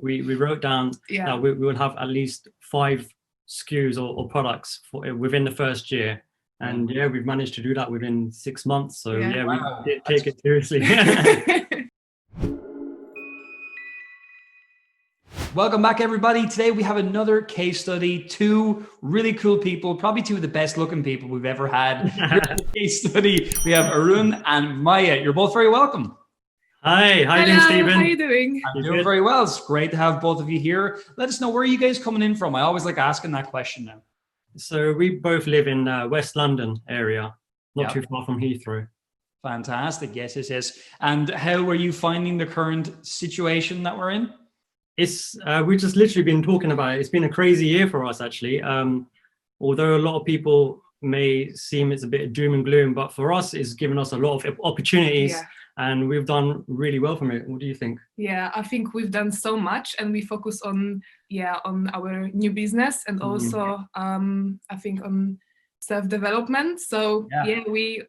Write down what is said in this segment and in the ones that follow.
we wrote down that we would have at least 5 SKUs or products within the first year. And yeah, we've managed to do that within 6 months. So yeah, Wow. we did take it seriously. Welcome back, everybody. Today we have another case study. Two really cool people, probably two of the best looking people we've ever had. Here in the case study, we have Arun and Maya. You're both very welcome. Hi, how you doing, Stephen? How are you doing? I'm doing very well. It's great to have both of you here. Let us know, where are you guys coming in from? I always like asking that question now. So we both live in West London area, not too far from Heathrow. Fantastic. Yes. And how are you finding the current situation that we're in? It's we've just literally been talking about it. It's been a crazy year for us, actually. Although a lot of people may seem it's a bit of doom and gloom, but for us, it's given us a lot of opportunities, and we've done really well from it. What do you think? Yeah, I think we've done so much, and we focus on our new business, and also I think on self-development. So we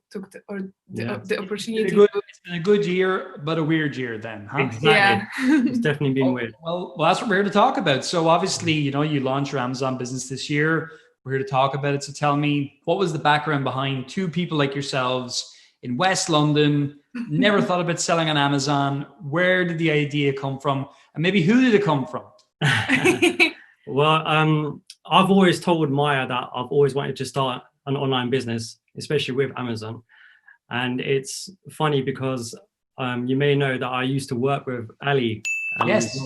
took the opportunity. It's been a good year, but a weird year then, huh? Exactly. Yeah. It's definitely been weird. Well, that's what we're here to talk about. So obviously, you launched your Amazon business this year. We're here to talk about it. So tell me, what was the background behind two people like yourselves in West London, never thought about selling on Amazon? Where did the idea come from? And maybe who did it come from? Well, I've always told Maya that I've always wanted to start an online business, especially with Amazon. And it's funny because you may know that I used to work with Ali. Yes.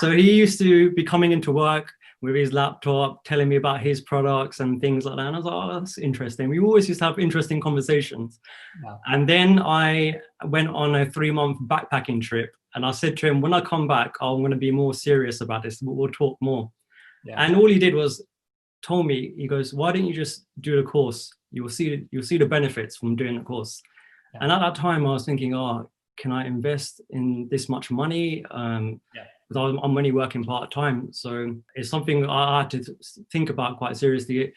So he used to be coming into work with his laptop, telling me about his products and things like that. And I was like, oh, that's interesting. We always used to have interesting conversations. Wow. And then I went on a 3-month backpacking trip. And I said to him, when I come back, I'm going to be more serious about this. We'll talk more. Yeah. And all he did was told me, he goes, why don't you just do the course? You'll see the benefits from doing the course. Yeah. And at that time I was thinking, oh, can I invest in this much money? Because I'm only working part-time. So it's something I had to think about quite seriously.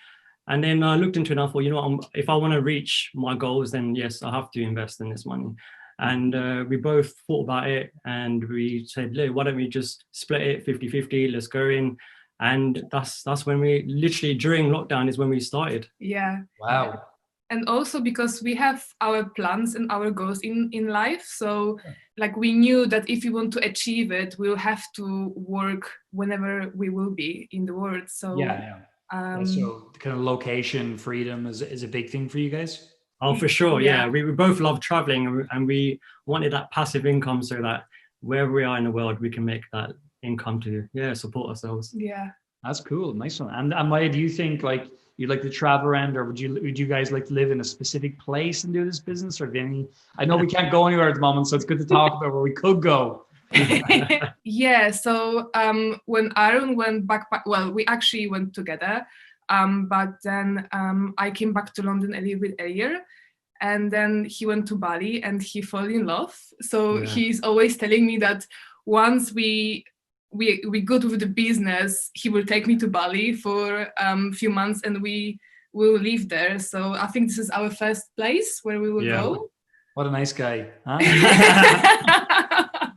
And then I looked into it and I thought, if I want to reach my goals, then yes, I have to invest in this money. And we both thought about it and we said, look, why don't we just split it 50-50, let's go in. And that's when we literally, during lockdown is when we started. Yeah. Wow. And also because we have our plans and our goals in life. So like we knew that if we want to achieve it, we'll have to work whenever we will be in the world. So so the kind of location freedom is a big thing for you guys? Oh, for sure. Yeah. We both love traveling and we wanted that passive income so that wherever we are in the world, we can make that income to support ourselves. Yeah, that's cool. Nice one. And Maya, do you think like you'd like to travel around, or would you guys like to live in a specific place and do this business, or any? I know we can't go anywhere at the moment, so it's good to talk about where we could go. Yeah. So when Aaron went back, well, we actually went together, but then I came back to London a little bit earlier. And then he went to Bali and he fell in love. So he's always telling me that once we good with the business, he will take me to Bali for a few months and we will live there. So I think this is our first place where we will go. What a nice guy. Huh?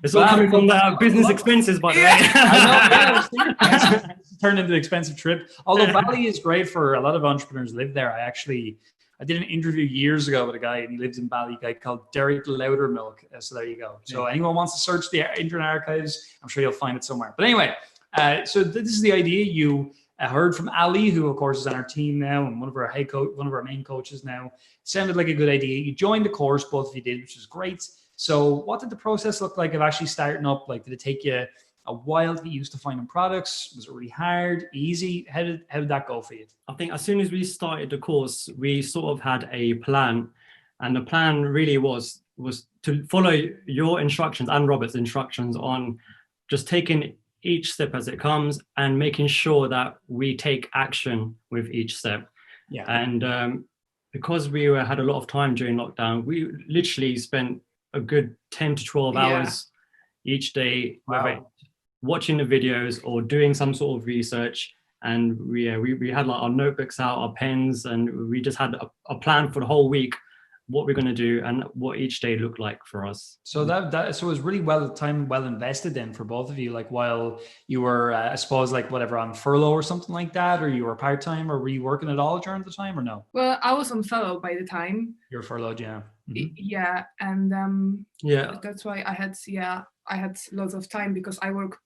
It's all coming from the business expenses, by the way. I know, it's turned into an expensive trip. Although Bali is great for a lot of entrepreneurs live there. I did an interview years ago with a guy, and he lives in Bali, a guy called Derek Loudermilk. So there you go. So anyone wants to search the Internet Archives, I'm sure you'll find it somewhere. But anyway, so this is the idea. You heard from Ali, who of course is on our team now, and one of our main coaches now. Sounded like a good idea. You joined the course, both of you did, which is great. So what did the process look like of actually starting up? Like, did it take you a while to get used to finding products? Was it really hard, easy? How did that go for you? I think as soon as we started the course, we sort of had a plan. And the plan really was to follow your instructions and Robert's instructions on just taking each step as it comes and making sure that we take action with each step. Yeah. And because we had a lot of time during lockdown, we literally spent a good 10 to 12 hours each day. Wow. Watching the videos or doing some sort of research, and we had like our notebooks out, our pens, and we just had a plan for the whole week what we're going to do and what each day looked like for us. So so it was really well invested then for both of you, like while you were, I suppose, like whatever, on furlough or something like that, or you were part-time, or were you working at all during the time, or no? Well, I was on furlough by the time. You're furloughed, yeah. Yeah, and Yeah, that's why I had lots of time, because I work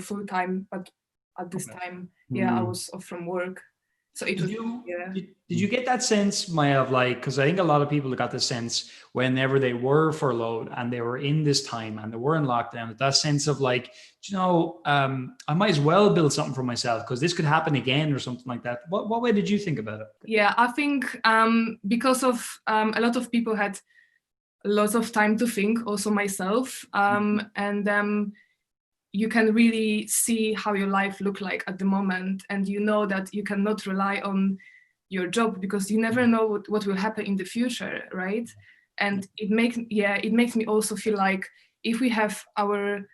full time, but at this time, I was off from work. So it was, did you get that sense, Maya, of like, because I think a lot of people got the sense whenever they were furloughed and they were in this time and they were in lockdown, that sense of like, I might as well build something for myself because this could happen again or something like that. What way did you think about it? Yeah, I think because of a lot of people had lots of time to think, also myself, and you can really see how your life look like at the moment, and you know that you cannot rely on your job because you never know what will happen in the future, right? And it makes me also feel like if we have our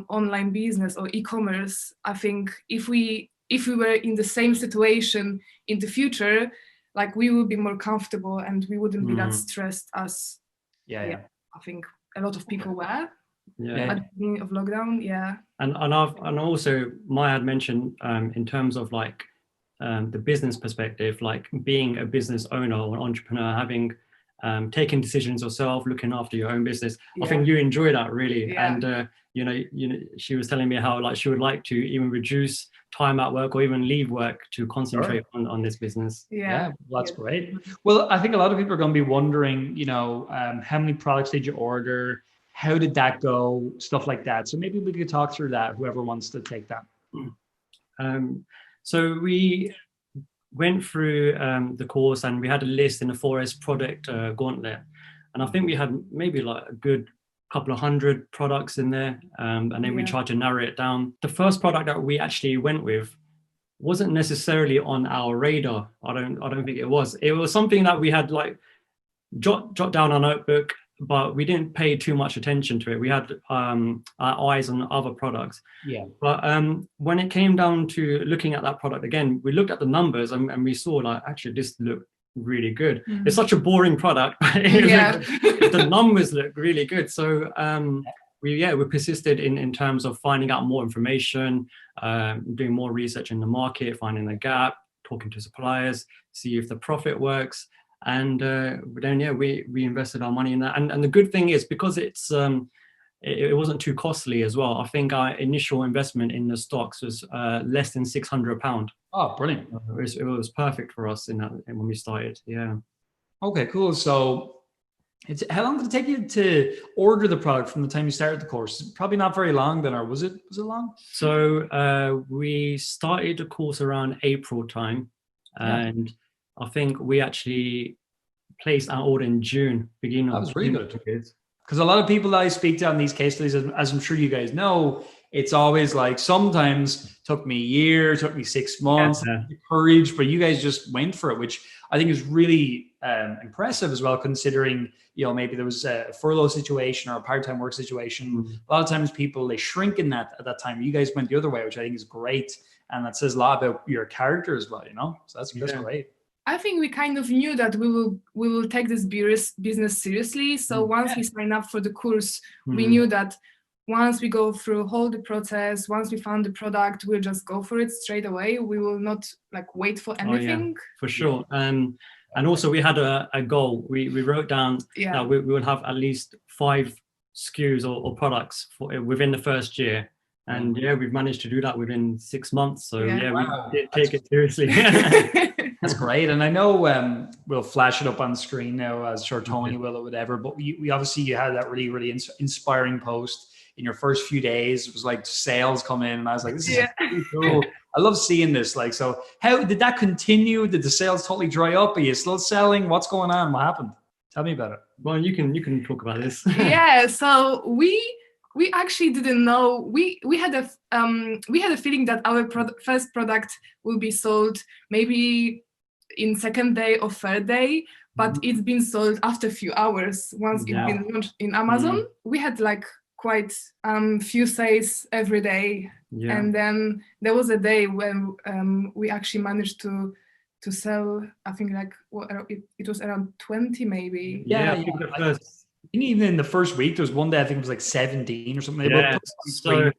online business or e-commerce, I think if we were in the same situation in the future, like we would be more comfortable and we wouldn't be that stressed as I think a lot of people were at the beginning of lockdown. And also Maya had mentioned in terms of like the business perspective, like being a business owner or an entrepreneur, having taking decisions yourself, looking after your own business. I think you enjoy that really. And she was telling me how like she would like to even reduce time at work or even leave work to concentrate on this business. That's great. Well, I think a lot of people are going to be wondering, how many products did you order? How did that go? Stuff like that. So maybe we could talk through that, whoever wants to take that. So we went through the course and we had a list in the Forest product gauntlet. And I think we had maybe like a good couple of hundred products in there. And then we tried to narrow it down. The first product that we actually went with wasn't necessarily on our radar. I don't think it was. It was something that we had like jot down our notebook, but we didn't pay too much attention to it. We had our eyes on other products. But when it came down to looking at that product again, we looked at the numbers and we saw like, actually, this looked really good. It's such a boring product, but the numbers look really good. So we persisted in terms of finding out more information, doing more research in the market, finding the gap, talking to suppliers, see if the profit works. And then we invested our money in that. And the good thing is, because it's it wasn't too costly as well. I think our initial investment in the stocks was less than £600. Oh, brilliant! It was perfect for us when we started. Yeah. Okay, cool. So, how long did it take you to order the product from the time you started the course? Probably not very long then, or was it long? So we started the course around April time, and I think we actually placed our order in June, beginning of June. That was really good. Because a lot of people that I speak to on these case studies, as I'm sure you guys know, it's always like sometimes took me a year, took me 6 months, courage, but you guys just went for it, which I think is really impressive as well, considering, maybe there was a furlough situation or a part-time work situation. A lot of times people, they shrink in at that time. You guys went the other way, which I think is great. And that says a lot about your character as well, So that's great. I think we kind of knew that we will take this business seriously. So once we signed up for the course, we knew that once we go through all the process, once we found the product, we'll just go for it straight away. We will not like wait for anything. For sure. And also we had a goal. We wrote down that we will have at least 5 SKUs or products within the first year. And we've managed to do that within 6 months. So we did take it seriously. That's great. And I know we'll flash it up on the screen now, as sure Tony will or whatever, but we obviously, you had that really, really inspiring post in your first few days. It was like sales come in and I was like, this is really cool. I love seeing this. Like, so how did that continue? Did the sales totally dry up? Are you still selling? What's going on? What happened? Tell me about it. Well, you can talk about this. So we actually didn't know. We had a feeling that our first product will be sold maybe in second day or third day, but it's been sold after a few hours. Once it's been launched in Amazon, we had like quite few sales every day, and then there was a day when we actually managed to to sell. I think like it was around 20 maybe. Yeah, I think even in the first week, there was one day I think it was like 17 or something. Yeah. So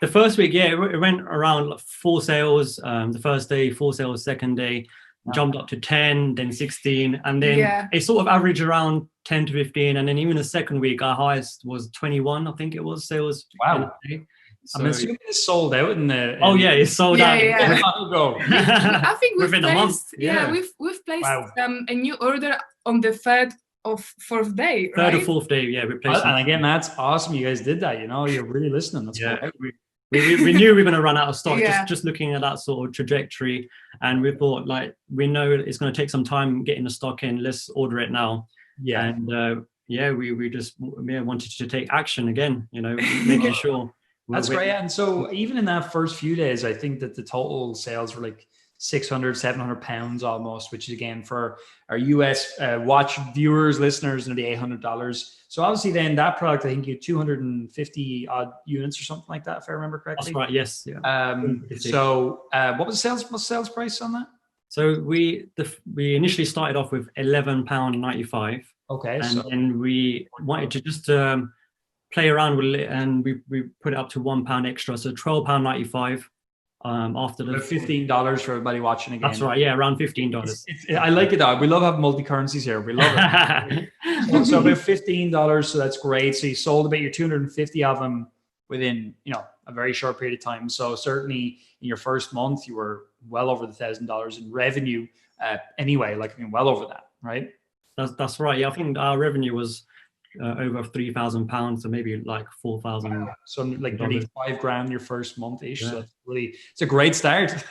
the first week, yeah, it went around like 4 sales. The first day, 4 sales. Second day, jumped up to 10, then 16, and then it sort of averaged around 10 to 15. And then even the second week, our highest was 21, I think it was, sales. Wow. So, I'm assuming it's sold out in the. It's sold out. Yeah. I think we've within placed, a month. Yeah, we've placed a new order on the 3rd of 4th day, right? 3rd or 4th day, yeah. And again, that's awesome. You guys did that. You know, you're really listening. That's great. We knew we were going to run out of stock. Just looking at that sort of trajectory, and we thought, like, we know it's going to take some time getting the stock in. Let's order it now. Yeah, and we just wanted to take action again. You know, making sure. That's great. And so even in that first few days, I think that the total sales were like 600, 700 pounds almost, which is again for our US watch viewers, listeners, nearly $800. So obviously then that product, I think you had 250 odd units or something like that, if I remember correctly. That's right. Yes. Yeah. So what was the sales price on that? So we initially started off with £11.95. Okay. And then we wanted to just play around with it, and we put it up to £1 extra, so £12.95. After the $15 for everybody watching again. That's right, yeah, around $15. I like it. We love having multi-currencies here. We love it. so about $15, so that's great. So you sold about your 250 of them within, a very short period of time. So certainly in your first month, you were well over the $1,000 in revenue. Anyway, well over that, right? That's right. Yeah, I think our revenue was over £3,000, so maybe like 4,000. So like nearly $5,000 your first month ish. Yeah. So it's a great start.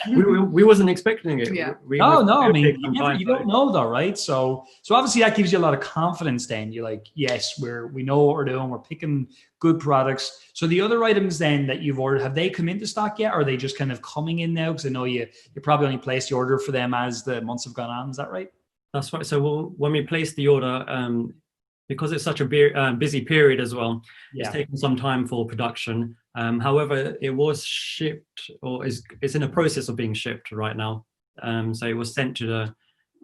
we wasn't expecting it. Yeah. I mean, you don't know though, right? So obviously that gives you a lot of confidence. Then you're like, yes, we know what we're doing. We're picking good products. So the other items then that you've ordered, have they come into stock yet? Or are they just kind of coming in now? Because I know you probably only placed the order for them as the months have gone on. Is that right? That's right. So when we placed the order, because it's such a busy period as well, it's taken some time for production. However, it was shipped, or it's in the process of being shipped right now. So it was sent to the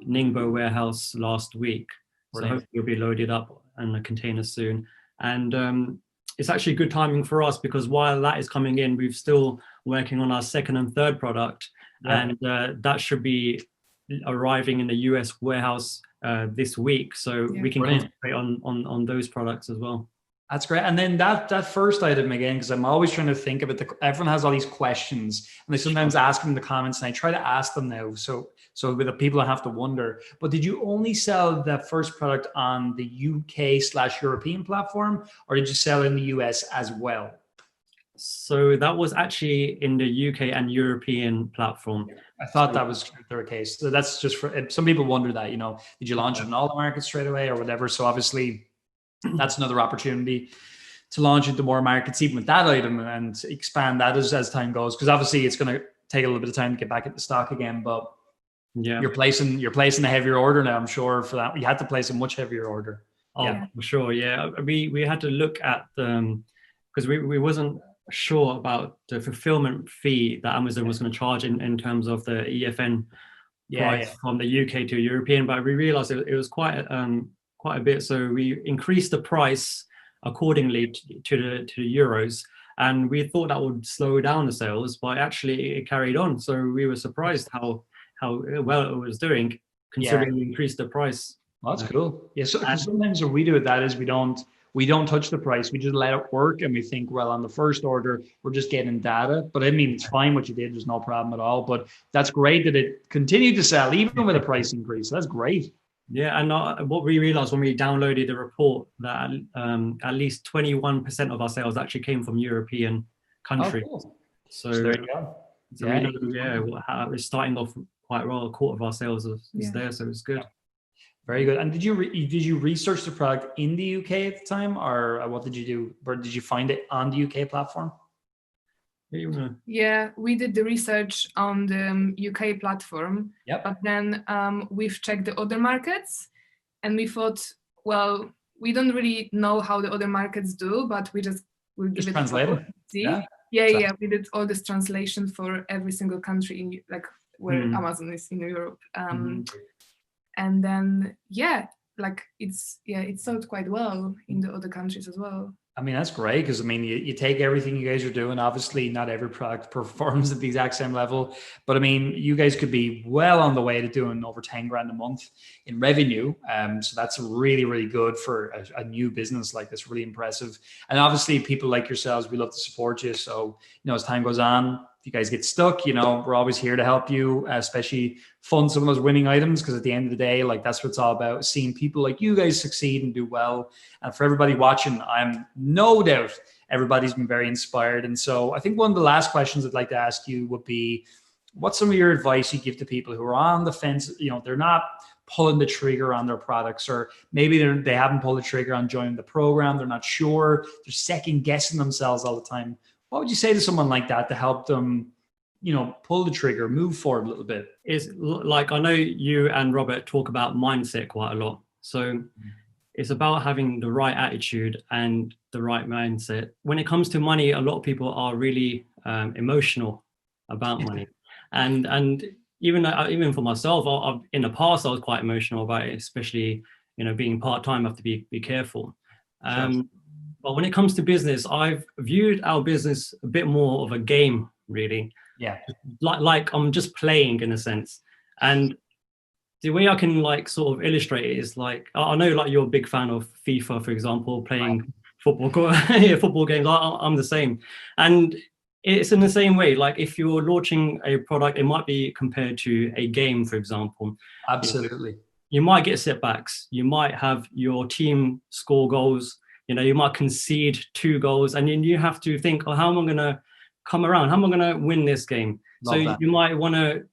Ningbo warehouse last week. So hopefully it'll be loaded up in a container soon. And it's actually good timing for us, because while that is coming in, we're still working on our second and third product. And that should be arriving in the US warehouse this week, so we can concentrate on those products as well. That's great. And then that first item again, because I'm always trying to think of it, everyone has all these questions and they sometimes ask them in the comments, and I try to ask them now so with the people have to wonder, but did you only sell the first product on the UK/European platform, or did you sell in the US as well? So that was actually in the UK and European platform. I thought that was the case. So that's just for some people wonder that, did you launch it in all the markets straight away or whatever? So obviously that's another opportunity to launch into more markets, even with that item, and expand that as time goes. Because obviously it's going to take a little bit of time to get back into stock again. But you're placing a heavier order now, I'm sure, for that. You had to place a much heavier order. For sure. Yeah, we had to look at because we wasn't sure about the fulfillment fee that Amazon was going to charge in terms of the EFN price from the UK to European, but we realized it was quite a bit, so we increased the price accordingly to the euros, and we thought that would slow down the sales, but actually it carried on. So we were surprised how well it was doing, considering we increased the price. Well, that's cool. Yeah, so sometimes what we do with that is we don't touch the price. We just let it work, and we think, well, on the first order, we're just getting data. But I mean, it's fine what you did. There's no problem at all. But that's great that it continued to sell, even with a price increase. That's great. Yeah, and what we realized when we downloaded the report, that at least 21% of our sales actually came from European countries. Oh, cool. So there you go. So we know, we're starting off quite well. A quarter of our sales is there, so it's good. Very good. And did you research the product in the UK at the time, or what did you do? Or did you find it on the UK platform? Yeah, we did the research on the UK platform. Yep. But then we've checked the other markets, and we thought, well, we don't really know how the other markets do, but we'll give it translate it. Yeah. We did all this translation for every single country in where Amazon is in Europe. And then, yeah, like it's sold quite well in the other countries as well. I mean, that's great because I mean, you take everything you guys are doing. Obviously, not every product performs at the exact same level, but I mean, you guys could be well on the way to doing over 10 grand a month in revenue. So that's really, really good for a new business like this. Really impressive. And obviously, people like yourselves, we love to support you. So, you know, as time goes on, if you guys get stuck, you know, we're always here to help you, especially fund some of those winning items. Because at the end of the day, like that's what it's all about, seeing people like you guys succeed and do well. And for everybody watching, I'm no doubt everybody's been very inspired. And so I think one of the last questions I'd like to ask you would be, what's some of your advice you give to people who are on the fence? You know, they're not pulling the trigger on their products, or maybe they haven't pulled the trigger on joining the program. They're not sure. They're second guessing themselves all the time. What would you say to someone like that to help them, you know, pull the trigger, move forward a little bit? It's like, I know you and Robert talk about mindset quite a lot. So it's about having the right attitude and the right mindset. When it comes to money, a lot of people are really emotional about money. And even for myself, in the past, I was quite emotional about it, especially, you know, being part-time, I have to be careful. Sure. But when it comes to business, I've viewed our business a bit more of a game, really. Yeah. Like I'm just playing in a sense. And the way I can like sort of illustrate it is like, I know like you're a big fan of FIFA, for example, playing football games. I'm the same. And it's in the same way. Like if you're launching a product, it might be compared to a game, for example. Absolutely. You might get setbacks. You might have your team score goals. You know, you might concede 2 goals, and then you have to think, oh, how am I going to come around? How am I going to win this game? Love that. You might want to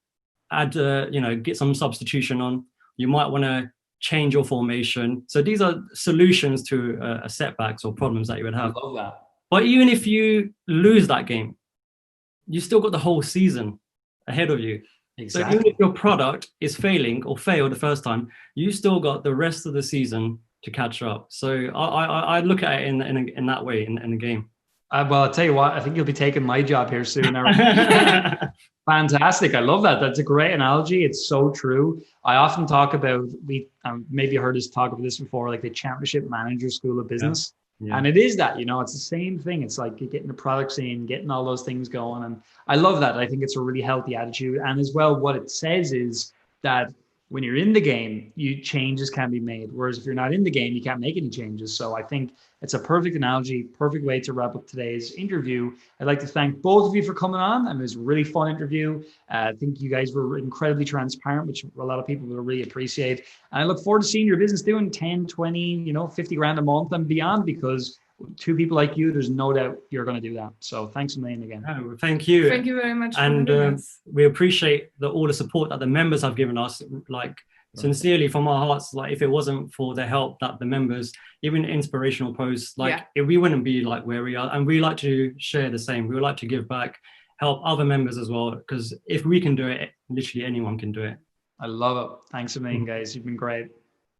add, you know, get some substitution on. You might want to change your formation. So these are solutions to setbacks or problems that you would have. I love that. But even if you lose that game, you still got the whole season ahead of you. Exactly. So even if your product is failing or failed the first time, you still got the rest of the season to catch up. So I look at it in that way in a game. Well, I'll tell you what, I think you'll be taking my job here soon. Fantastic. I love that. That's a great analogy. It's so true. I often talk about, maybe you heard us talk about this before, like the Championship Manager School of Business. Yeah. And it is that, you know, it's the same thing. It's like you're getting the products in, getting all those things going. And I love that. I think it's a really healthy attitude. And as well, what it says is that when you're in the game, changes can be made. Whereas if you're not in the game, you can't make any changes. So I think it's a perfect analogy, perfect way to wrap up today's interview. I'd like to thank both of you for coming on. And it was a really fun interview. I think you guys were incredibly transparent, which a lot of people will really appreciate. And I look forward to seeing your business doing 10, 20, 50 grand a month and beyond, because 2 people like you, there's no doubt you're going to do that. So thanks a million again. Oh, thank you. Thank you very much. And we appreciate all the support that the members have given us, like sincerely from our hearts. Like if it wasn't for the help that the members, even inspirational posts, we wouldn't be like where we are. And we like to share the same. We would like to give back, help other members as well, because if we can do it, literally anyone can do it. I love it. Thanks a million, guys. You've been great.